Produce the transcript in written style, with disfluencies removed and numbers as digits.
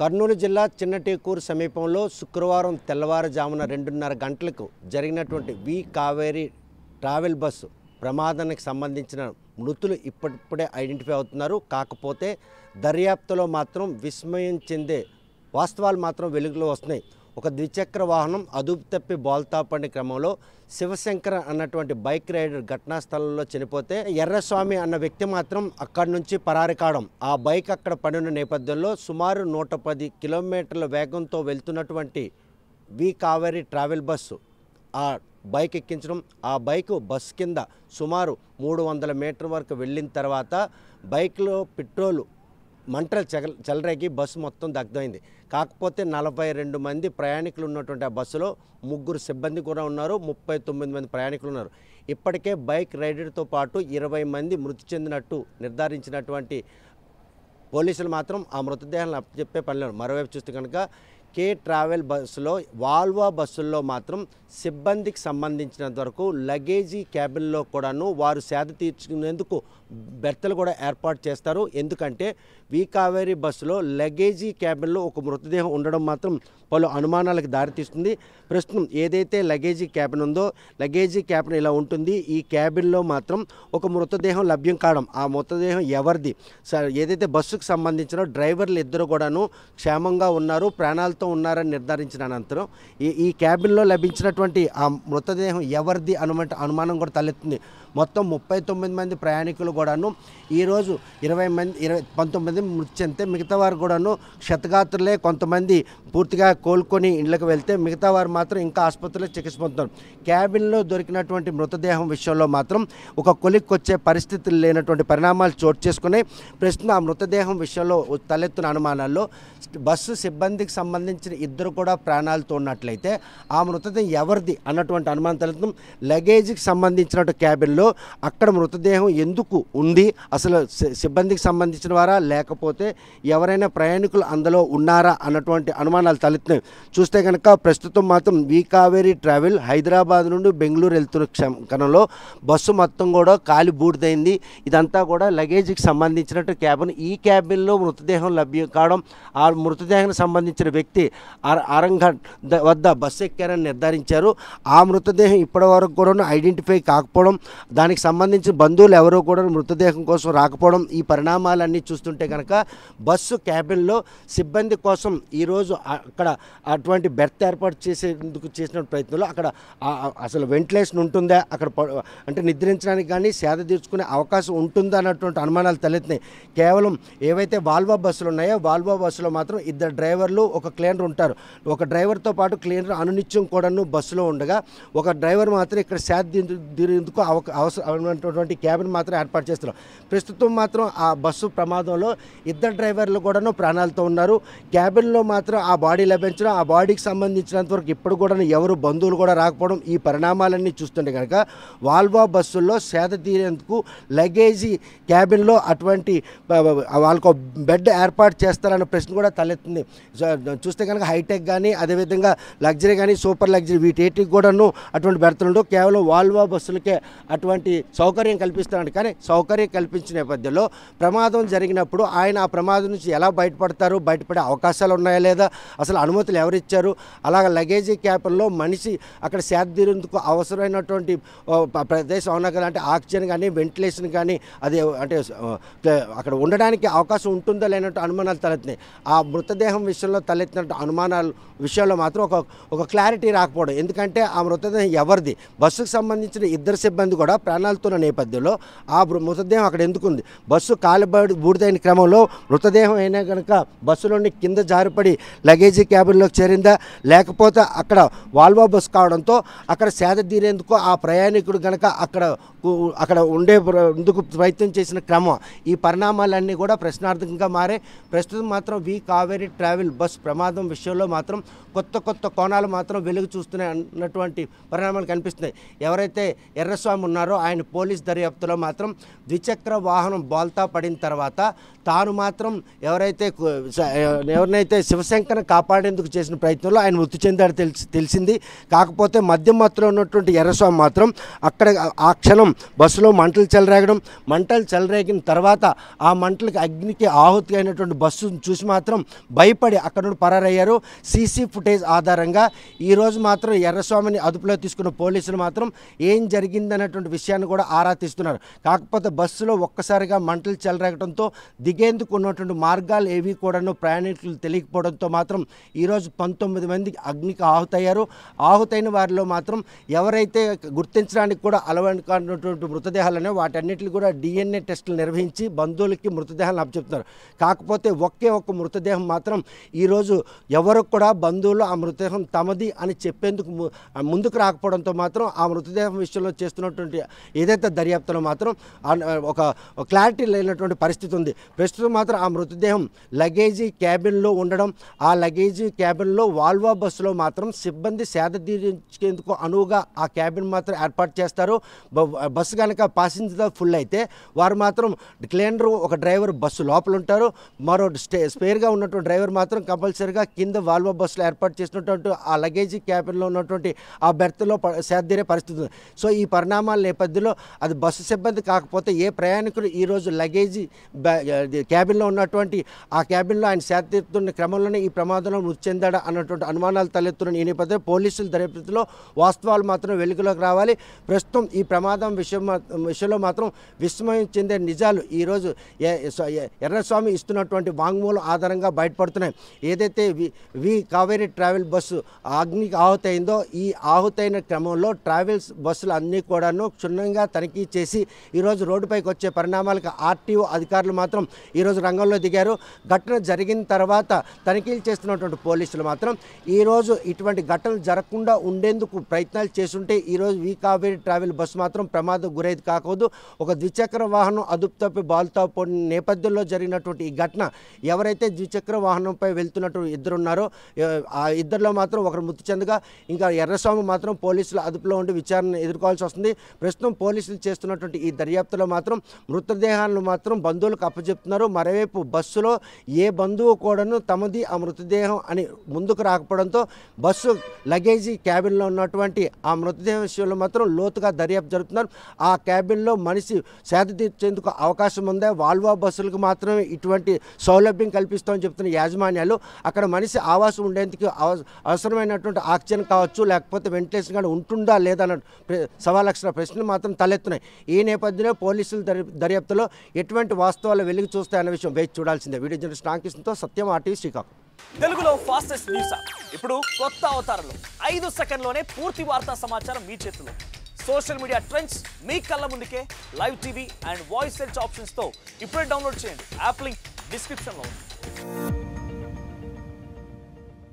కర్నూలు జిల్లా చిన్నటేకూరు సమీపంలో శుక్రవారం తెల్లవారుజామున 2:30 గంటలకు జరిగినటువంటి వి కావేరి ట్రావెల్ బస్సు ప్రమాదానికి సంబంధించిన మృతులు ఇప్పుడే ఐడెంటిఫై అవుతున్నారు. కాకపోతే దర్యాప్తులో మాత్రం విస్మయం చెందే వాస్తవాలు మాత్రం వెలుగులో వస్తున్నాయి. ఒక ద్విచక్ర వాహనం అదుపు తప్పి బోల్తా పడిన క్రమంలో శివశంకర్ అన్నటువంటి బైక్ రైడర్ ఘటనా స్థలంలో చనిపోతే ఎర్రస్వామి అన్న వ్యక్తి మాత్రం అక్కడి నుంచి పరారి కావడం. ఆ బైక్ అక్కడ పడిన నేపథ్యంలో సుమారు 110 కిలోమీటర్ల వేగంతో వెళ్తున్నటువంటి వి కావేరి ట్రావెల్ బస్సు ఆ బైక్ ఎక్కించడం, ఆ బైకు బస్సు కింద సుమారు 300 మీటర్ వరకు వెళ్ళిన తర్వాత బైక్లో పెట్రోలు మంటలు చెలరేగి బస్సు మొత్తం దగ్ధమైంది. కాకపోతే 42 మంది ప్రయాణికులు ఉన్నటువంటి ఆ బస్సులో 3 సిబ్బంది కూడా ఉన్నారు, 39 మంది ప్రయాణికులు ఉన్నారు. ఇప్పటికే బైక్ రైడర్తో పాటు 20 మంది మృతి చెందినట్టు నిర్ధారించినటువంటి పోలీసులు మాత్రం ఆ మృతదేహాలను అప్పచెప్పే పనిలో. మరోవైపు చూస్తే కనుక కే ట్రావెల్ బస్సులో వాల్వా బస్సుల్లో మాత్రం సిబ్బందికి సంబంధించినంత వరకు లగేజీ క్యాబిన్లో కూడాను వారు సేద తీర్చుకునేందుకు బెర్తలు కూడా ఏర్పాటు చేస్తారు. ఎందుకంటే వి కావేరీ బస్సులో లగేజీ క్యాబిన్లో ఒక మృతదేహం ఉండడం మాత్రం పలు అనుమానాలకు దారితీస్తుంది. ప్రస్తుతం ఏదైతే లగేజీ క్యాబిన్ ఉందో లగేజీ క్యాబిన్ ఇలా ఉంటుంది. ఈ క్యాబిన్లో మాత్రం ఒక మృతదేహం లభ్యం కావడం, ఆ మృతదేహం ఎవరిది, ఏదైతే బస్సుకు సంబంధించిన డ్రైవర్లు ఇద్దరు కూడాను క్షేమంగా ఉన్నారు, ప్రాణాలతో ఉన్నారని నిర్ధారించిన అనంతరం ఈ క్యాబిన్లో లభించినటువంటి ఆ మృతదేహం ఎవరిది అనుమానం కూడా తలెత్తుంది. మొత్తం 39 మంది ప్రయాణికులు కూడాను ఈరోజు 19 మృతి చెందితే మిగతా వారు కూడాను క్షతగాత్రులే. కొంతమంది పూర్తిగా కోలుకొని ఇళ్లకు వెళ్తే మిగతా వారు మాత్రం ఇంకా ఆసుపత్రిలో చికిత్స పొందుతారు. క్యాబిన్లో దొరికినటువంటి మృతదేహం విషయంలో మాత్రం ఒక కొలిక్కొచ్చే పరిస్థితులు లేనటువంటి పరిణామాలు చోటు చేసుకుని ప్రస్తుతం ఆ మృతదేహం విషయంలో తలెత్తున అనుమానాల్లో బస్సు సిబ్బందికి సంబంధించిన ఇద్దరు కూడా ప్రాణాలతో ఉన్నట్లయితే ఆ మృతదేహం ఎవరిది అన్నటువంటి అనుమానం తలెత్తును. లగేజీకి సంబంధించిన క్యాబిన్లో అక్కడ మృతదేహం ఎందుకు ఉంది, అసలు సిబ్బందికి సంబంధించిన వారా లేకపోతే ఎవరైనా ప్రయాణికులు అందులో ఉన్నారా అన్నటువంటి అనుమానాలు తలెత్తున్నాయి. చూస్తే కనుక ప్రస్తుతం మాత్రం వి కావేరీ ట్రావెల్ హైదరాబాద్ నుండి బెంగళూరు వెళ్తున్న క్షణంలో బస్సు మొత్తం కూడా కాలి బూడిదైంది. ఇదంతా కూడా లగేజీకి సంబంధించినట్టు క్యాబిన్. ఈ క్యాబిన్లో మృతదేహం లభ్యం కావడం, ఆ మృతదేహానికి సంబంధించిన వ్యక్తి ఆరంఘడ్ వద్ద బస్సు ఎక్కారని నిర్ధారించారు. ఆ మృతదేహం ఇప్పటి వరకు కూడా ఐడెంటిఫై కాకపోవడం, దానికి సంబంధించిన బంధువులు ఎవరో కూడా మృతదేహం కోసం రాకపోవడం, ఈ పరిణామాలన్నీ చూస్తుంటే కనుక బస్సు క్యాబిన్లో సిబ్బంది కోసం ఈరోజు అక్కడ అటువంటి బెర్త్ ఏర్పాటు చేసేందుకు చేసిన ప్రయత్నంలో అక్కడ అసలు వెంటిలేషన్ ఉంటుందా, అక్కడ అంటే నిద్రించడానికి కానీ సేద తీర్చుకునే అవకాశం ఉంటుందా అన్నటువంటి అనుమానాలు తలెత్తినాయి. కేవలం ఏవైతే వాల్వా బస్సులు ఉన్నాయో వాల్వా బస్సులో మాత్రం 2 డ్రైవర్లు ఒక క్లీనర్ ఉంటారు. ఒక డ్రైవర్తో పాటు క్లీనర్ అనునిత్యం కూడాను బస్సులో ఉండగా ఒక డ్రైవర్ మాత్రం ఇక్కడ సేద తీరేందుకు అవసరమైనటువంటి క్యాబిన్ మాత్రం ఏర్పాటు చేస్తున్నారు. ప్రస్తుతం మాత్రం ఆ బస్సు ప్రమాదంలో 2 డ్రైవర్లు కూడాను ప్రాణాలతో ఉన్నారు. క్యాబిన్లో మాత్రం ఆ బాడీ లభించడం, ఆ బాడీకి సంబంధించినంత వరకు ఇప్పుడు కూడా ఎవరు బంధువులు కూడా రాకపోవడం, ఈ పరిణామాలన్నీ చూస్తుంటే కనుక వాల్వా బస్సుల్లో సేద తీరేందుకు లగేజీ క్యాబిన్లో అటువంటి వాళ్ళకు బెడ్ ఏర్పాటు చేస్తారన్న ప్రశ్న కూడా తలెత్తుంది. చూస్తే కనుక హైటెక్ కానీ అదేవిధంగా లగ్జరీ కానీ సూపర్ లగ్జరీ వీటికి కూడాను అటువంటి బెర్తలు కేవలం వాల్వా బస్సులకే అటువంటి సౌకర్యం కల్పిస్తారండి. కానీ సౌకర్యం కల్పించిన నేపథ్యంలో ప్రమాదం జరిగినప్పుడు ఆయన ఆ ప్రమాదం నుంచి ఎలా బయటపడతారు, బయటపడే అవకాశాలు ఉన్నాయా లేదా, అసలు అనుమతులు ఎవరిచ్చారు, అలాగ లగేజీ క్యాబిన్లో మనిషి అక్కడ సేద తీరేందుకు అవసరమైనటువంటి ప్రదేశం ఉన్నా కదా, అంటే ఆక్సిజన్ కానీ వెంటిలేషన్ కానీ అది అంటే అక్కడ ఉండడానికి అవకాశం ఉంటుందా లేనట్టు అనుమానాలు తలెత్తినాయి. ఆ మృతదేహం విషయంలో తలెత్తినట్టు అనుమానాల విషయంలో మాత్రం ఒక క్లారిటీ రాకపోవడం. ఎందుకంటే ఆ మృతదేహం ఎవరిది, బస్సుకు సంబంధించిన 2 సిబ్బంది కూడా ప్రాణాలతో ఉన్న నేపథ్యంలో ఆ మృతదేహం అక్కడ ఎందుకుంది, బస్సు బూడిదైన క్రమంలో మృతదేహం అయినా కనుక బస్సులోని కింద జారిపడి లగేజీ క్యాబిన్లోకి చేరిందా, లేకపోతే అక్కడ వాల్వా బస్సు కావడంతో అక్కడ సేద తీరేందుకు ఆ ప్రయాణికుడు కనుక అక్కడ ఉండేందుకు ప్రయత్నం చేసిన క్రమం, ఈ పరిణామాలన్నీ కూడా ప్రశ్నార్థకంగా మారే. ప్రస్తుతం మాత్రం వి కావేరీ ట్రావెల్ బస్ ప్రమాదం ప్రమాదం విషయంలో మాత్రం కొత్త కోణాలు మాత్రం వెలుగు చూస్తున్నాయి అన్నటువంటి పరిణామాలు కనిపిస్తున్నాయి. ఎవరైతే ఎర్రస్వామి ఉన్నారో ఆయన పోలీస్ దర్యాప్తులో మాత్రం ద్విచక్ర వాహనం బోల్తా పడిన తర్వాత తాను మాత్రం ఎవరినైతే శివశంకర్ని కాపాడేందుకు చేసిన ప్రయత్నంలో ఆయన మృతి చెందాడు తెలిసింది. కాకపోతే మద్యం మత్తులో ఉన్నటువంటి ఎర్రస్వామి మాత్రం అక్కడ ఆ క్షణం బస్సులో మంటలు చెలరేగిన తర్వాత ఆ మంటలకి అగ్నికి ఆహుతి అయినటువంటి బస్సును చూసి మాత్రం భయపడి అక్కడ నుండి పరారయ్యారు. సీసీ ఫుటేజ్ ఆధారంగా ఈరోజు మాత్రం ఎర్రస్వామిని అదుపులో తీసుకున్న పోలీసులు మాత్రం ఏం జరిగిందనేటువంటి విషయాన్ని కూడా ఆరా తీస్తున్నారు. కాకపోతే బస్సులో ఒక్కసారిగా మంటలు చెలరేగడంతో దిగేందుకు ఉన్నటువంటి మార్గాలు ఏవి కూడాను ప్రయాణికులు తెలియకపోవడంతో మాత్రం ఈరోజు 19 మంది అగ్నికి ఆహుతయ్యారు. ఆహుతైన వారిలో మాత్రం ఎవరైతే గుర్తించడానికి కూడా అలవాటున్నటువంటి మృతదేహాలనే వాటన్నిటిని కూడా DNA టెస్టులు నిర్వహించి బంధువులకి మృతదేహాలను అప్పచెప్తున్నారు. కాకపోతే ఒక్క మృతదేహం మాత్రం ఈరోజు ఎవరు కూడా బంధువులు ఆ మృతదేహం తమది అని చెప్పేందుకు ముందుకు రాకపోవడంతో మాత్రం ఆ మృతదేహం విషయంలో చేస్తున్నటువంటి ఏదైతే దర్యాప్తులో మాత్రం ఒక క్లారిటీ లేనటువంటి పరిస్థితి ఉంది. ప్రస్తుతం మాత్రం ఆ మృతదేహం లగేజీ క్యాబిన్లో ఉండడం, ఆ లగేజీ క్యాబిన్లో వాల్వో బస్సులో మాత్రం సిబ్బంది సేద తీర్చేందుకు అనువుగా ఆ క్యాబిన్ మాత్రం ఏర్పాటు చేస్తారు. బస్సు కనుక ప్యాసింజర్ ఫుల్ అయితే వారు మాత్రం క్లీనర్ ఒక డ్రైవర్ బస్సు లోపల ఉంటారు. మరో స్పేర్గా ఉన్నటువంటి డ్రైవర్ మాత్రం కంపల్సరీగా కింద వాల్వో బస్సులో ఏర్పాటు చేసినటువంటి ఆ లగేజీ క్యాబిన్లో ఉన్నటువంటి ఆ బెర్త్లో సేదతీరే పరిస్థితి ఉంది. సో ఈ పరిణామాల నేపథ్యంలో అది బస్సు సిబ్బంది కాకపోతే ఏ ప్రయాణికుడు ఈరోజు లగేజీ క్యాబిన్లో ఉన్నటువంటి ఆ క్యాబిన్లో ఆయన సేదతీరుతున్న క్రమంలోనే ఈ ప్రమాదంలో మృతి చెందాడా అన్నటువంటి అనుమానాలు తలెత్తున్న ఈ నేపథ్యంలో పోలీసుల దర్యాప్తులో వాస్తవాలు మాత్రం వెలుగులోకి రావాలి. ప్రస్తుతం ఈ ప్రమాదం విషయంలో మాత్రం విస్మయం చెందే నిజాలు ఈరోజు ఎర్రస్వామి ఇస్తున్నటువంటి వాంగ్మూలం ఆధారంగా బయటపడుతున్నాయి. ఏదైతే వి కావేరీ ట్రావెల్ బస్సు అగ్నికి ఆహుతైందో ఈ ఆహుతైన క్రమంలో ట్రావెల్స్ బస్సులు అన్నీ కూడాను క్షుణ్ణంగా తనిఖీ చేసి ఈరోజు రోడ్డుపైకి వచ్చే పరిణామాలకు ఆర్టీఓ అధికారులు మాత్రం ఈరోజు రంగంలో దిగారు. ఘటన జరిగిన తర్వాత తనిఖీలు చేస్తున్నటువంటి పోలీసులు మాత్రం ఈరోజు ఇటువంటి ఘటనలు జరగకుండా ఉండేందుకు ప్రయత్నాలు చేస్తుంటే ఈరోజు వి కావేరీ ట్రావెల్ బస్సు మాత్రం ప్రమాదం గురైంది కాకూడదు. ఒక ద్విచక్ర వాహనం అదుపు తప్పి బాల్తా పడిన నేపథ్యంలో జరిగినటువంటి ఈ ఘటన ఎవరైతే ద్విచక్ర వాహనంపై వెళ్తున్నటువంటి ఇద్దరు ఉన్నారో ఆ ఇద్దరిలో మాత్రం ఒకరు మృతి చెందగా ఇంకా ఎర్రస్వామి మాత్రం పోలీసుల అదుపులో ఉండి విచారణ ఎదుర్కోవాల్సి వస్తుంది. ప్రస్తుతం పోలీసులు చేస్తున్నటువంటి ఈ దర్యాప్తులో మాత్రం మృతదేహాలను మాత్రం బంధువులకు అప్పచెప్తున్నారు. మరోవైపు బస్సులో ఏ బంధువు కూడాను తమది ఆ మృతదేహం అని ముందుకు రాకపోవడంతో బస్సు లగేజీ క్యాబిన్లో ఉన్నటువంటి ఆ మృతదేహం విషయంలో మాత్రం లోతుగా దర్యాప్తు జరుపుతున్నారు. ఆ క్యాబిన్లో మనిషి సేద తీర్చేందుకు అవకాశం ఉందా, వాల్వో బస్సులకు మాత్రమే ఇటువంటి సౌలభ్యం కల్పిస్తామని చెప్తున్న యాజమాన్యాలు అక్కడ మనిషి ఆవాసం ఉండేందుకు అవసరమైనటువంటి ఆక్సిజన్ కావచ్చు లేకపోతే వెంటిలేషన్ కానీ ఉంటుందా లేదా అన్న సవాలక్షల ప్రశ్నలు మాత్రం తలెత్తున్నాయి. ఈ నేపథ్యంలో పోలీసుల దర్యాప్తులో ఎటువంటి వాస్తవాలు వెలుగు చూస్తాయన్న విషయం వేచి చూడాల్సిందే. వీడియో జర్నలిస్ట్ రామకృష్ణతో సత్యం, RTV శ్రీకాకుళం. తెలుగులో ఫాస్టెస్ట్ న్యూస్ ఇప్పుడు కొత్త అవతారంలో 5 సెకండ్లోనే పూర్తి వార్తా సమాచారం మీ చేతిలో. సోషల్ మీడియా ట్రెండ్స్ మీ కళ్ళ ముందుకే live TV and voice search options తో ఇప్పుడే డౌన్లోడ్ చేయండి. యాప్ లింక్ డిస్క్రిప్షన్లో ఉంది.